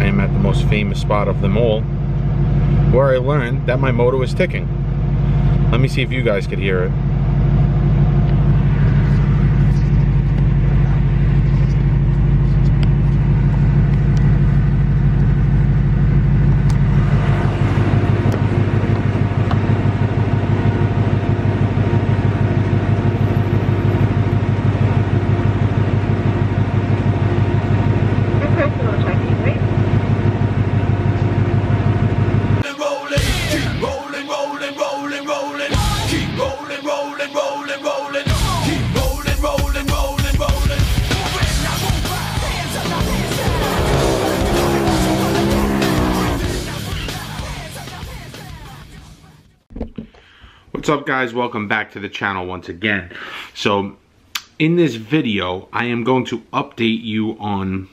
I am at the most famous spot of them all, where I learned that my motor was ticking. Let me see if you guys could hear it. What's up, guys? Welcome back to the channel once again. So in this video I am going to update you on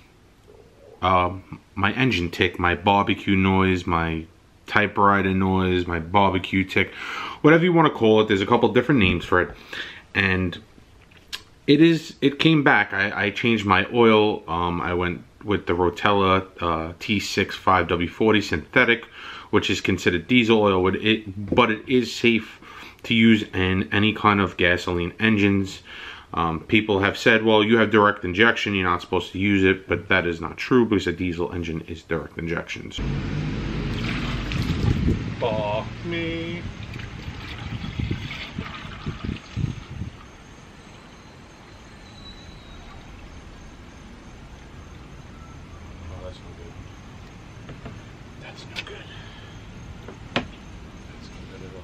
my engine tick, my barbecue noise, my typewriter noise, my barbecue tick, whatever you want to call it. There's a couple different names for it, and it came back. I changed my oil. I went with the Rotella T6 5W40 synthetic, which is considered diesel oil, but it is safe to use in any kind of gasoline engines. People have said, well, you have direct injection, you're not supposed to use it, but that is not true because a diesel engine is direct injections. Fuck me. Oh, that's no good. That's no good. That's no good at all.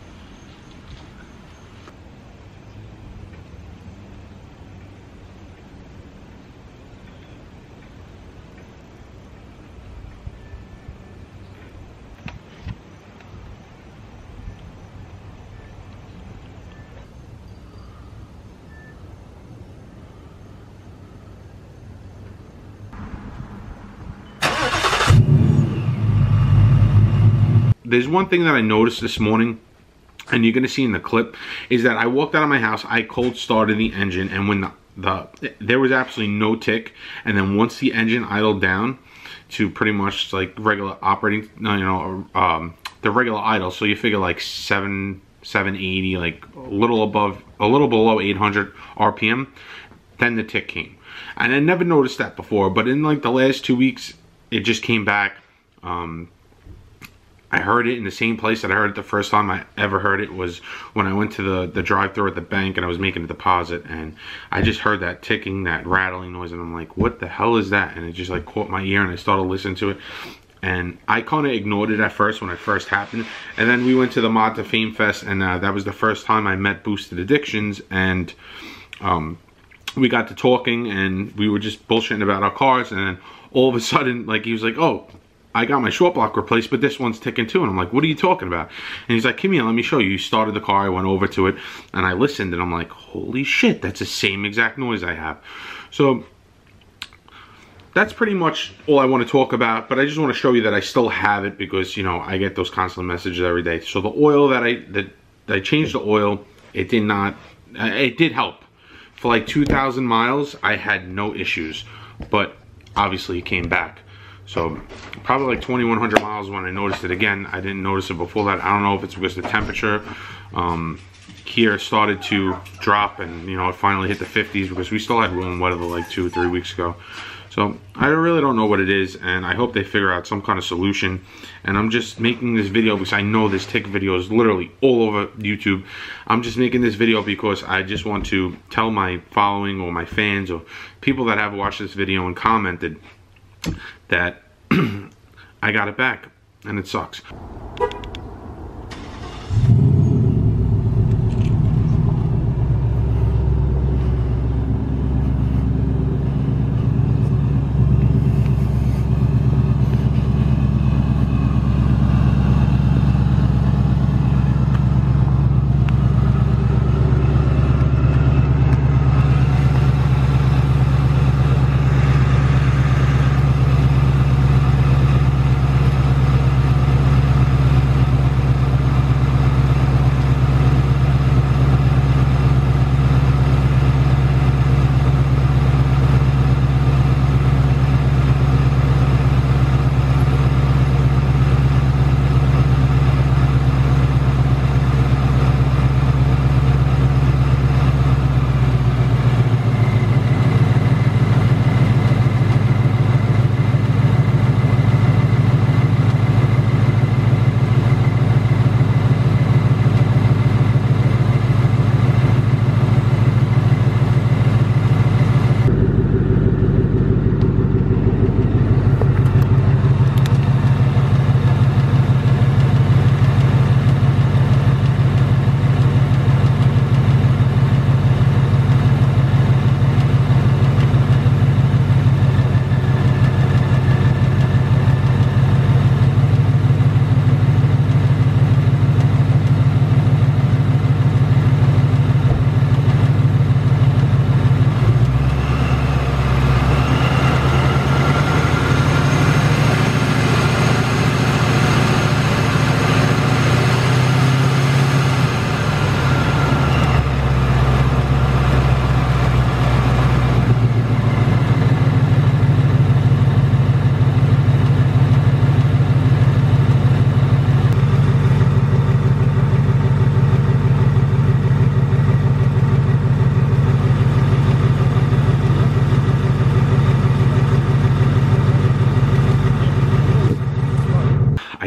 There's one thing that I noticed this morning, and you're gonna see in the clip, is that I walked out of my house, I cold started the engine, and when there was absolutely no tick, and then once the engine idled down to pretty much like regular operating, the regular idle, so you figure like 780, like a little below 800 RPM, then the tick came. And I never noticed that before, but in like the last 2 weeks, it just came back. I heard it in the same place that I heard it the first time I ever heard it, was when I went to the drive-thru at the bank and I was making a deposit, and I just heard that ticking, that rattling noise, and I'm like, what the hell is that? And it just like caught my ear, and I started listening to it, and I kind of ignored it at first when it first happened. And then we went to the Mod to Fame Fest, and that was the first time I met Boosted Addictions, and we got to talking, and we were just bullshitting about our cars, and then all of a sudden, like, he was like, oh, I got my short block replaced, but this one's ticking too. And I'm like, what are you talking about? And he's like, come here, let me show you. He started the car, I went over to it, and I listened, and I'm like, holy shit, that's the same exact noise I have. So that's pretty much all I want to talk about, but I just want to show you that I still have it, because, you know, I get those constant messages every day. So the oil that I changed the oil, it did help. For like 2,000 miles, I had no issues, but obviously it came back. So probably like 2,100 miles when I noticed it again. I didn't notice it before that. I don't know if it's because the temperature here started to drop, and you know, it finally hit the 50s, because we still had warm weather like 2 or 3 weeks ago. So I really don't know what it is, and I hope they figure out some kind of solution. And I'm just making this video because I know this tick video is literally all over YouTube. I'm just making this video because I just want to tell my following, or my fans, or people that have watched this video and commented, that I got it back, and it sucks.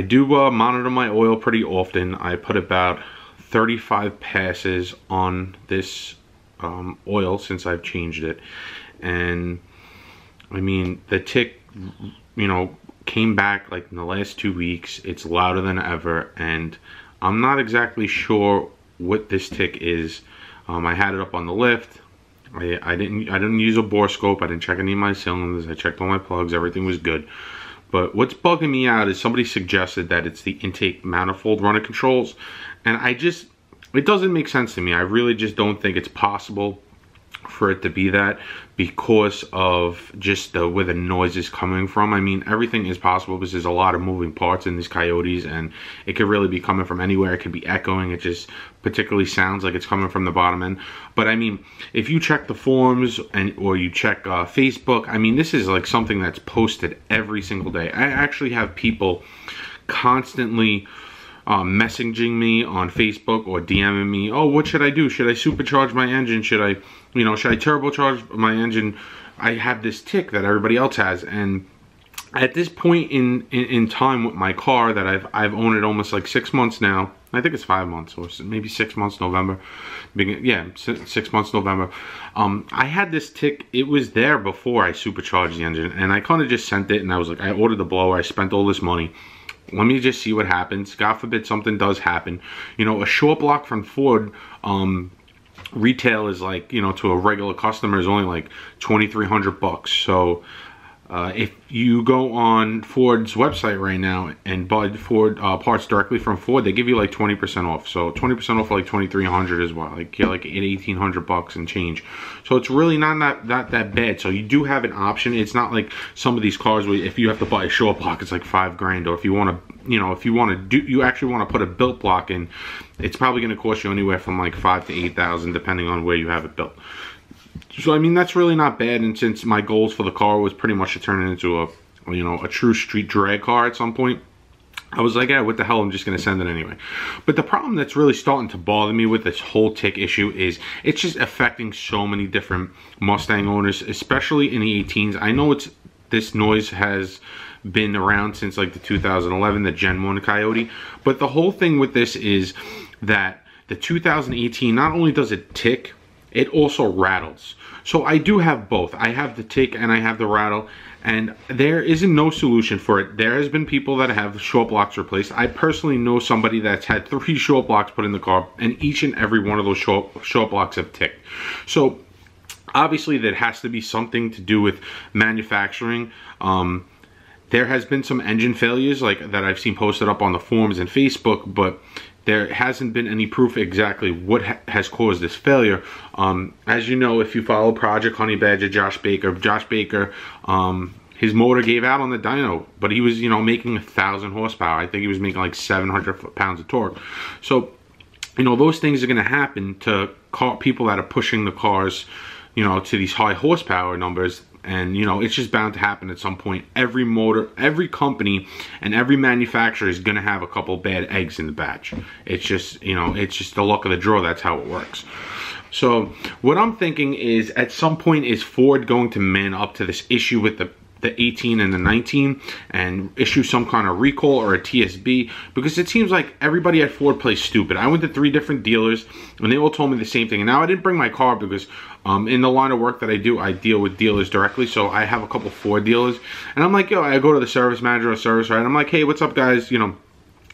I do monitor my oil pretty often. I put about 35 passes on this oil since I've changed it, and I mean the tick, you know, came back like in the last 2 weeks. It's louder than ever, and I'm not exactly sure what this tick is. I had it up on the lift. I didn't use a bore scope. I didn't check any of my cylinders. I checked all my plugs. Everything was good. But what's bugging me out is somebody suggested that it's the intake manifold runner controls, and it doesn't make sense to me. I really just don't think it's possible for it to be that, because of just where the noise is coming from. I mean, everything is possible because there's a lot of moving parts in these Coyotes, and it could really be coming from anywhere. It could be echoing. It just particularly sounds like it's coming from the bottom end. But I mean, if you check the forums or you check Facebook, I mean, this is like something that's posted every single day. I actually have people constantly messaging me on Facebook or DMing me, oh, what should I do? Should I supercharge my engine? Should I turbocharge my engine? I have this tick that everybody else has, and at this point in time with my car that I've owned it almost like 6 months now. I think it's 5 months, or maybe 6 months November. Yeah, 6 months November. I had this tick. It was there before I supercharged the engine, and I kind of just sent it, and I was like, I ordered the blower. I spent all this money. Let me just see what happens. God forbid something does happen. You know, a short block from Ford retail is like, you know, to a regular customer is only like $2,300. So if you go on Ford's website right now and buy Ford parts directly from Ford, they give you like 20% off. So 20% off like $2,300 as well. Like you're like $1,800 and change. So it's really not that bad. So you do have an option. It's not like some of these cars where if you have to buy a short block, it's like $5 grand. Or if you want to, you know, if you want to do, you actually want to put a built block in, it's probably going to cost you anywhere from like $5,000 to $8,000 depending on where you have it built. So I mean, that's really not bad, and since my goals for the car was pretty much to turn it into a, you know, a true street drag car at some point, I was like, yeah, what the hell, I'm just going to send it anyway. But the problem that's really starting to bother me with this whole tick issue is it's just affecting so many different Mustang owners, especially in the 18s. I know this noise has been around since like the 2011, the Gen 1 Coyote, but the whole thing with this is that the 2018, not only does it tick, it also rattles. So I do have both. I have the tick and I have the rattle, and there isn't no solution for it. There has been people that have short blocks replaced. I personally know somebody that's had 3 short blocks put in the car, and each and every one of those short blocks have ticked. So obviously there has to be something to do with manufacturing. There has been some engine failures like that I've seen posted up on the forums and Facebook, but there hasn't been any proof exactly what has caused this failure. As you know, if you follow Project Honey Badger, Josh Baker, his motor gave out on the dyno, but he was, you know, making 1,000 horsepower. I think he was making like 700 pounds of torque. So, you know, those things are going to happen to people that are pushing the cars, you know, to these high horsepower numbers. And, you know, it's just bound to happen at some point. Every motor, every company, and every manufacturer is going to have a couple bad eggs in the batch. It's just, you know, it's just the luck of the draw. That's how it works. So what I'm thinking is at some point is Ford going to man up to this issue with the 18 and the 19 and issue some kind of recall or a TSB, because it seems like everybody at Ford plays stupid. I went to 3 different dealers and they all told me the same thing. And now I didn't bring my car because in the line of work that I do, I deal with dealers directly. So I have a couple Ford dealers, and I'm like, yo, I go to the service manager or service, right? I'm like, hey, what's up, guys? You know,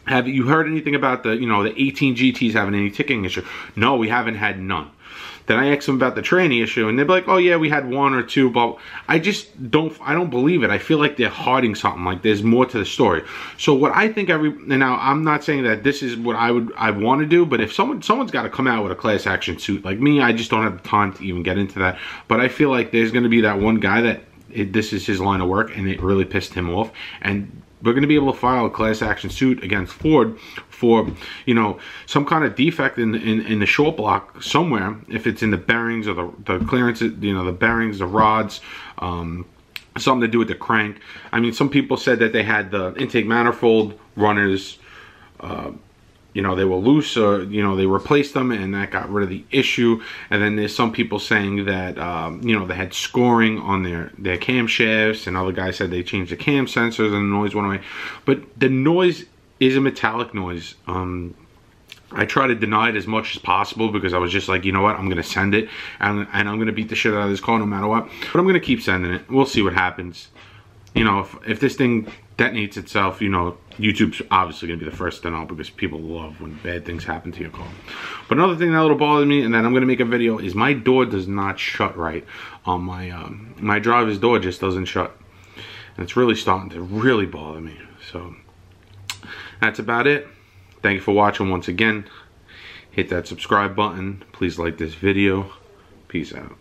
have you heard anything about the, you know, the 18 GTs having any ticking issue? No, we haven't had none. Then I asked them about the tranny issue, and they'd be like, oh yeah, we had 1 or 2, but I don't believe it. I feel like they're hiding something, like there's more to the story. So what I think and now I'm not saying that this is what I want to do, but if someone's got to come out with a class action suit, like me, I just don't have the time to even get into that. But I feel like there's going to be that one guy that this is his line of work, and it really pissed him off, and we're going to be able to file a class action suit against Ford for, you know, some kind of defect in the short block somewhere, if it's in the bearings or the clearance, you know, the bearings, the rods, something to do with the crank. I mean, some people said that they had the intake manifold runners, you know, they were loose, or, you know, they replaced them and that got rid of the issue. And then there's some people saying that, you know, they had scoring on their camshafts, and other guys said they changed the cam sensors and the noise went away. But the noise is a metallic noise. I try to deny it as much as possible because I was just like, you know what, I'm going to send it, and I'm going to beat the shit out of this car no matter what. But I'm going to keep sending it. We'll see what happens. You know, if this thing detonates itself, you know, YouTube's obviously going to be the first to know because people love when bad things happen to your car. But another thing that little bothered me, and then I'm going to make a video, is my door does not shut right. On my driver's door just doesn't shut. And it's really starting to really bother me. So, that's about it. Thank you for watching once again. Hit that subscribe button. Please like this video. Peace out.